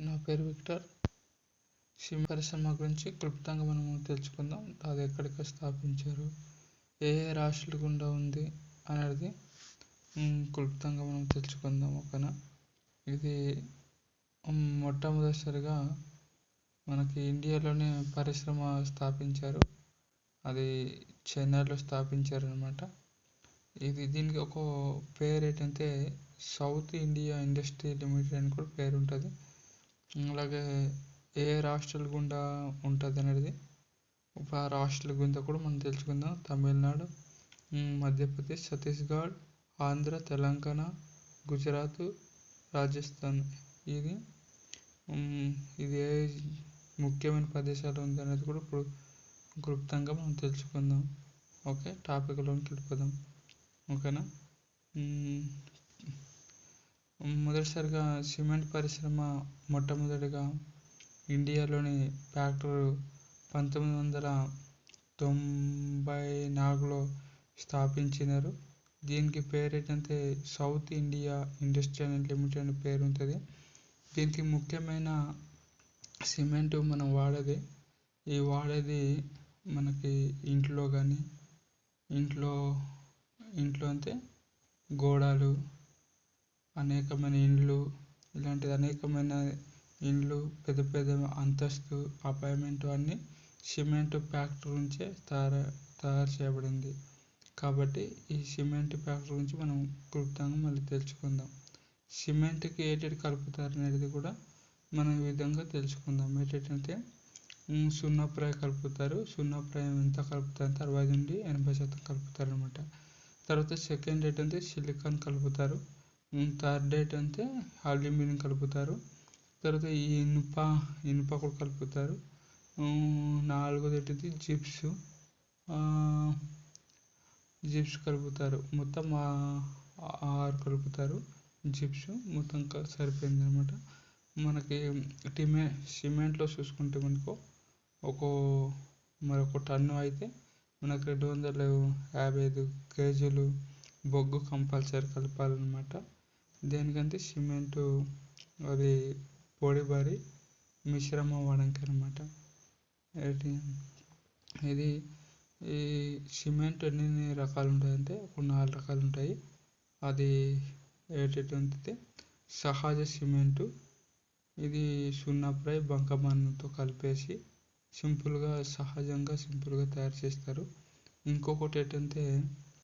నా పేరు Victor. Cement పరిశ్రమ గురించి క్లుప్తంగా మనము తెలుసుకుందాం. అది ఎక్కడికి స్థాపించారు, ఏ రాష్ట్రాల గుండా ఉంది అనేది క్లుప్తంగా మనం తెలుసుకుందాం. ఓకేనా. ఇది మొట్టమొదటిసారిగా మనకి ఇండియాలోనే పరిశ్రమ స్థాపించారు. అది చెన్నైలో స్థాపించారు అనమాట. దీనికి ఒక పేరు ఏంటంటే సౌత్ ఇండియా ఇండస్ట్రీ లిమిటెడ్ అని కూడా పేరు ఉంటుంది. అలాగే ఏ రాష్ట్రాల గుండా ఉంటుంది అనేది ఒక రాష్ట్రాల గుండా కూడా మనం తెలుసుకుందాం. తమిళనాడు, మధ్యప్రదేశ్, ఛత్తీస్గఢ్, ఆంధ్ర, తెలంగాణ, గుజరాత్, రాజస్థాన్. ఇది ఏ ముఖ్యమైన ప్రదేశాలు ఉంది అనేది కూడా ఇప్పుడు క్లుప్తంగా మనం తెలుసుకుందాం. ఓకే, టాపిక్లోకి వెళ్ళిపోదాం. ఓకేనా. మొదటిసారిగా సిమెంట్ పరిశ్రమ మొట్టమొదటిగా ఇండియాలోని ఫ్యాక్టరీ 1994లో స్థాపించినారు. దీనికి పేరు ఏంటంటే సౌత్ ఇండియా ఇండస్ట్రియల్ లిమిటెడ్ అని పేరు ఉంటుంది. దీనికి ముఖ్యమైన సిమెంట్ మనం వాడేది మనకి ఇంట్లో కానీ ఇంట్లో అంటే గోడలు, అనేకమైన ఇండ్లు, ఇలాంటిది అనేకమైన ఇండ్లు, పెద్ద పెద్ద అంతస్తు అపార్ట్మెంట్ అన్నీ సిమెంట్ ఫ్యాక్టరీ నుంచే తయారు చేయబడింది. కాబట్టి ఈ సిమెంట్ ఫ్యాక్టరీ గురించి మనం క్లుప్తంగా మళ్ళీ తెలుసుకుందాం. సిమెంట్కి ఏటేటి కలుపుతారు అనేది కూడా మనం ఈ విధంగా తెలుసుకుందాం. ఏంటంటే సున్నప్రాయ కలుపుతారు. సున్నప్రాయం ఎంత కలుపుతారు అంటే 60 నుండి 80% కలుపుతారు అనమాట. తర్వాత సెకండ్ ఏంటంటే సిలికాన్ కలుపుతారు. థర్డ్ ఏంటంటే అల్యూమినియం కలుపుతారు. తర్వాత ఈ ఇనుప కూడా కలుపుతారు. నాలుగోది ఏంటంటే జిప్స్ కలుపుతారు. మొత్తం 6 కలుపుతారు. జిప్స్ మొత్తం సరిపోయింది అనమాట. మనకి సిమెంట్లో చూసుకుంటే మనకు మరొక టన్ను అయితే మనకు 255 కేజీలు బొగ్గు కంపల్సరీ కలపాలన్నమాట. దేనికంటే సిమెంటు అది పొడిబారి మిశ్రమం అవ్వడానికి అనమాట. ఈ సిమెంట్ ఎన్ని రకాలు ఉంటాయంటే ఒక 4 రకాలు ఉంటాయి. అది ఏంటంటే సహజ సిమెంటు, ఇది సున్నప్రాయ బంకమన్నుతో కలిపేసి సింపుల్గా తయారు చేస్తారు. ఇంకొకటి ఏంటంటే